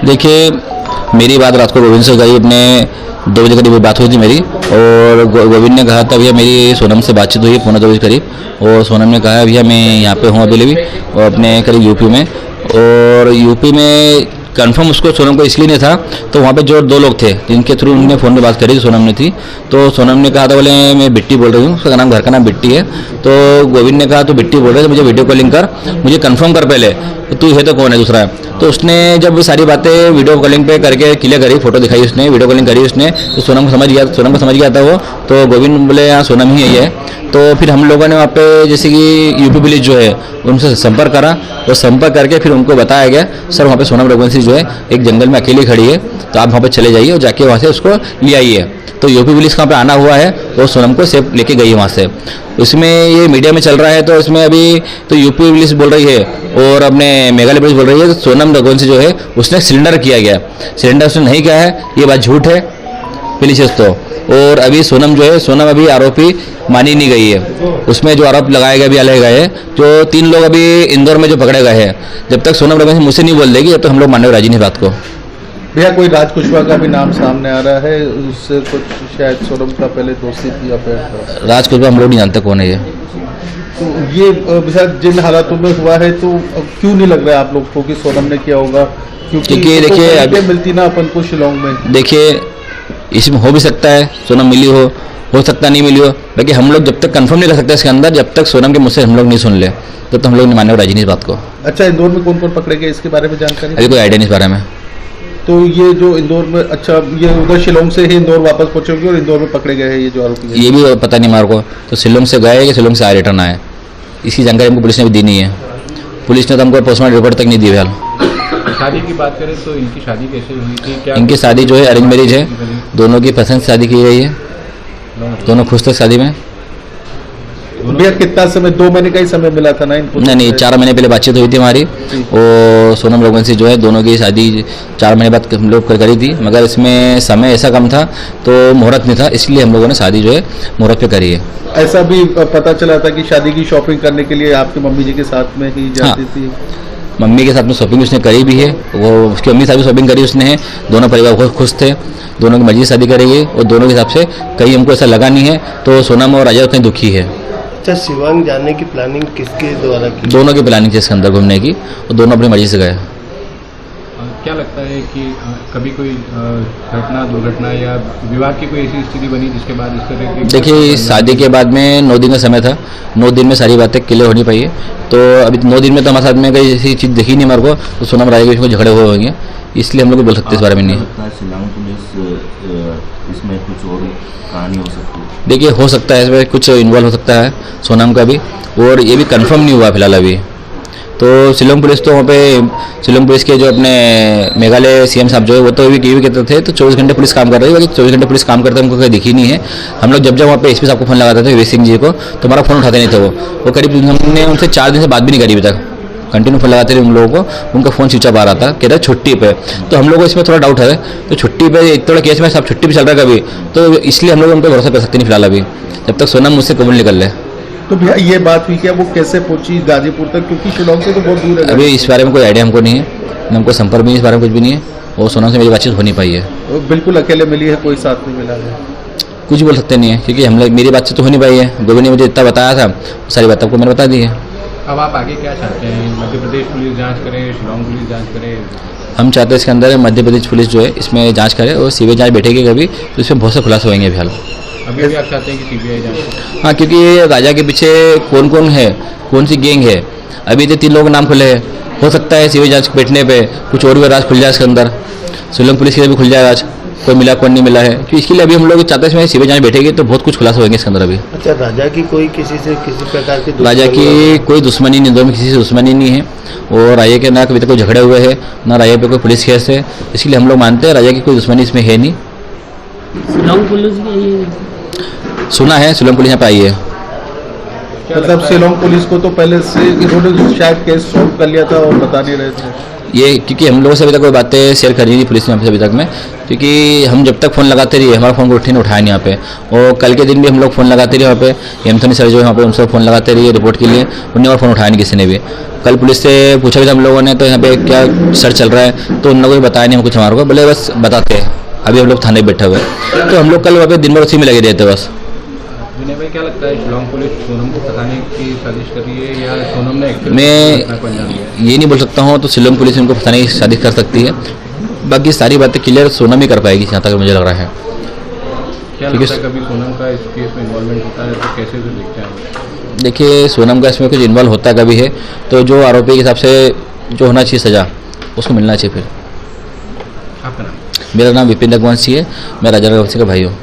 देखिए, मेरी बात रात को गोविंद से गई, अपने 2 बजे करीब बात हुई थी मेरी, और गोविंद ने कहा था भैया मेरी सोनम से बातचीत हुई 1:45 बजे करीब, और सोनम ने कहा भैया मैं यहाँ पे हूँ अभी भी, और अपने करीब यूपी में, और यूपी में कंफर्म उसको सोनम को इसलिए नहीं था, तो वहाँ पे जो 2 लोग थे जिनके थ्रू उन्होंने फ़ोन पे बात करी थी, सोनम ने थी, तो सोनम ने कहा था बोले मैं बिट्टी बोल रही हूँ, उसका नाम घर का नाम बिट्टी है, तो गोविंद ने कहा तो बिट्टी बोल रहे तो मुझे वीडियो कॉलिंग कर, मुझे कंफर्म कर पहले तो तू है तो कौन है दूसरा। तो उसने जब सारी बातें वीडियो कॉलिंग पे करके क्लियर करी, फोटो दिखाई उसने, वीडियो कॉलिंग करी उसने, तो सोनम को समझ गया था वो, तो गोविंद बोले हाँ सोनम ही है। तो फिर हम लोगों ने वहाँ पे जैसे कि यूपी पुलिस जो है उनसे संपर्क करा, और संपर्क करके फिर उनको बताया गया सर वहाँ पे सोनम रघुवंशी जो है एक जंगल में अकेली खड़ी है, तो आप वहाँ पे चले जाइए और जाके वहाँ से उसको ले आइए। तो यूपी पुलिस वहाँ पे आना हुआ है और सोनम को सेफ लेके गई है वहाँ से। इसमें ये मीडिया में चल रहा है, तो इसमें अभी तो यूपी पुलिस बोल रही है और अपने मेघालय पुलिस बोल रही है सोनम रघुवंशी जो है उसने सिलेंडर किया गया, सिलेंडर उसने नहीं किया है, ये बात झूठ है पुलिस तो। और अभी सोनम अभी आरोपी मानी नहीं गई है, उसमें जो आरोप लगाए गए भी अलग गए हैं, जो 3 लोग अभी इंदौर में जो पकड़े गए हैं, जब तक सोनम रघुवंशी मुझसे नहीं बोल देगी तब तक हम लोग मानने राजी नहीं बात को। भैया कोई राज कुशवाहा का भी नाम सामने आ रहा है, उससे कुछ शायद सोनम का पहले दोस्ती थी या फिर राज कुशवाहा हम लोग नहीं जानते कौन है ये। तो ये शायद जिन हालातों में हुआ है तो क्यों नहीं लग रहा है आप लोग को कि सोनम ने किया होगा, क्योंकि देखिए अभी मिलती ना अपन को शिलोंग में, देखिए इसमें हो भी सकता है सोनम मिली हो सकता नहीं मिली हो, लेकिन हम लोग जब तक कंफर्म नहीं कर सकते इसके अंदर, जब तक सोनम के मुझसे हम लोग नहीं सुन ले तो हम लोग नहीं मानने राजी नहीं इस बात को। अच्छा, इंदौर में कौन कौन पकड़े गए इसके बारे में जानकारी अभी कोई आइडिया नहीं इस बारे में। तो ये जो इंदौर में, अच्छा ये उधर शिलोंग से ही इंदौर वापस पहुंचेंगे और इंदौर में पकड़े गए हैं ये जो आरोपी है, ये भी पता नहीं हमारे को, तो शिलोंग से गए कि शिलोंग से आए रिटर्न आए, इसकी जानकारी हमको पुलिस ने भी दी नहीं है। पुलिस ने तो हमको पोस्टमार्टम रिपोर्ट तक नहीं दी फिलहाल। शादी की बात करें तो इनकी शादी कैसे हुई थी? क्या इनकी शादी जो है अरेंज मैरिज है, दोनों की पसंद से शादी की गई है, दोनों खुश थे शादी में। भैया कितना समय, 2 महीने का ही समय मिला था ना इनको? नहीं 4 महीने पहले बातचीत हुई थी हमारी, और सोनम रघुवंशी जो है दोनों की शादी 4 महीने बाद हम लोग करी थी, मगर इसमें समय ऐसा कम था तो मुहूर्त नहीं था, इसलिए हम लोगों ने शादी जो है मुहूर्त पे करी है। ऐसा भी पता चला था कि शादी की शॉपिंग करने के लिए आपकी मम्मी जी के साथ में ही जाती थी? मम्मी के साथ में शॉपिंग उसने करी भी है, वो उसकी मम्मी के साथ भी शॉपिंग करी उसने है, दोनों परिवार बहुत खुश थे, दोनों की मर्जी से शादी करेगी, और दोनों के हिसाब से कहीं हमको ऐसा लगा नहीं है, तो सोनम और राजा उतने दुखी है। अच्छा, शिवांग जाने की प्लानिंग किसके द्वारा की? दोनों की प्लानिंग थी इसके अंदर घूमने की, और दोनों अपनी मर्जी से गए। क्या लगता है कि कभी कोई घटना दुर्घटना या विवाह की कोई ऐसी स्थिति बनी जिसके बाद इस तरह की? देखिए शादी के बाद में 9 दिन का समय था, 9 दिन में सारी बातें क्लियर होनी पाई है, तो अभी 9 दिन में तो हमारे साथ में कोई ऐसी चीज़ दिखी नहीं हमारे को, तो सोनम राजा के झगड़े हुए होंगे, इसलिए हम लोग बोल सकते इस बारे में नहीं। शिलांग पुलिस इसमें कुछ और कहानी हो सकती है? देखिए हो सकता है इसमें कुछ इन्वॉल्व हो सकता है सोनम का भी, और ये भी कंफर्म नहीं हुआ फिलहाल अभी। तो शिलोंग पुलिस तो वहाँ पे शिलोंग पुलिस के जो अपने मेघालय सीएम साहब जो है वो तो ये भी कहते थे तो 24 घंटे पुलिस काम कर रही है, 24 घंटे पुलिस काम करते हमको कहीं दिखी नहीं है। हम लोग जब वहाँ पे एसपी साहब को फोन लगाते थे वीर सिंह जी को, तो हमारा फोन उठाते नहीं थे वो करीब हमने उनसे 4 दिन से बात भी नहीं करी अभी तक, कंटिन्यू फोन लगाते थे उन लोगों को, उनका फोन स्विच ऑफ आ रहा था, कहते हैं छुट्टी पे। तो हम लोग को इसमें थोड़ा डाउट है, तो छुट्टी पे थोड़ा केस में सब छुट्टी पे चल रहा है कभी, तो इसलिए हम लोग उन पर भरोसा कर सकते नहीं फिलहाल अभी, जब तक सोनम मुझसे कबूल निकल ले। तो भैया ये बात हुई क्या, वो कैसे पहुंची गाजीपुर तक, क्योंकि शिलोंग से तो बहुत दूर है? अभी इस बारे में कोई आइडिया हमको नहीं है, हमको संपर्क भी इस बारे में कुछ भी नहीं है, और सोनम से मेरी बातचीत हो नहीं पाई है। बिल्कुल अकेले मिली है, कोई साथ नहीं मिला है? कुछ बोल सकते नहीं है, क्योंकि हम लोग मेरी बातचीत तो हो नहीं पाई है। गोविंद ने मुझे इतना बताया था, सारी बात आपको मैंने बता दी है। अब आप आगे क्या चाहते हैं? मध्य प्रदेश पुलिस जांच करे, शिलोंग पुलिस जांच करे? हम चाहते हैं इसके अंदर मध्य प्रदेश पुलिस जो है इसमें जांच करे, और सीबीआई जांच बैठेगी कभी तो इसमें बहुत से खुलासे होंगे फिलहाल। अभी भी आप चाहते हैं कि सीबीआई जांच? हाँ, क्योंकि राजा के पीछे कौन कौन है, कौन सी गैंग है, अभी तो 3 लोगों के नाम खुले हैं, हो सकता है सीबीआई जांच बैठने पे कुछ और भी राज खुल जाए इसके अंदर, शिलोंग पुलिस के भी खुल जाए राज, कोई मिला कौन नहीं मिला है, तो इसके लिए अभी हम लोग चाहते हैं सीबीआई जांच बैठेगी तो बहुत कुछ खुलासा होंगे इसके अंदर अभी। अच्छा, राजा की कोई किसी से किसी प्रकार की राजा की कोई दुश्मनी नहीं, दोनों में किसी से दुश्मनी नहीं है, और राजा के ना कभी तक कोई झगड़े हुए हैं, ना राजा पे कोई पुलिस केस है, इसलिए हम लोग मानते हैं राजा की कोई दुश्मनी इसमें है नहीं। शिलोंग पुलिस भी सुना है शिलोंग पुलिस यहाँ पे आई है, मतलब शिलोंग पुलिस को तो पहले से इन्होंने शायद केस सॉल्व कर लिया था और बता नहीं रहे थे? ये क्योंकि हम लोगों से अभी तक कोई बातें शेयर करी नहीं पुलिस ने हमसे अभी तक में, क्योंकि हम जब तक फ़ोन लगाते रहिए हमारा फ़ोन को उठाया नहीं यहाँ पे। और कल के दिन भी हम लोग फ़ोन लगाते रहे वहाँ पे, एंथोनी सर जो है वहाँ पे उनसे फ़ोन लगाते रहिए रिपोर्ट के लिए, उन्होंने और फ़ोन उठाया नहीं किसी ने भी। कल पुलिस से पूछा भी था हम लोगों ने, तो यहाँ पे क्या सर्च चल रहा है, तो उन लोगों ने बताया नहीं हम कुछ हमारे को, बोले बस बताते हैं अभी हम लोग थाने बैठे हुए। तो हम लोग कल वहाँ पे दिन भर उसी में लगे रहते बस। विनय भाई क्या लगता है शिलोंग पुलिस सोनम को फंसाने की साजिश कर रही है या सोनम ने मैं ये नहीं बोल सकता हूँ, तो शिलोंग पुलिस उनको फंसाने की साजिश कर सकती है, बाकी सारी बातें क्लियर सोनम ही कर पाएगी जहाँ तक मुझे लग रहा है। क्या लगता है कभी सोनम का इस केस में इन्वॉल्वमेंट होता है तो कैसे उसे देखते हैं? देखिए सोनम का इसमें कुछ इन्वॉल्व होता कभी है तो जो आरोपी के हिसाब से जो होना चाहिए सज़ा उसको मिलना चाहिए। फिर आपका नाम? मेरा नाम विपिन रघुवंशी है, मैं राजा रघुवंशी का भाई हूँ।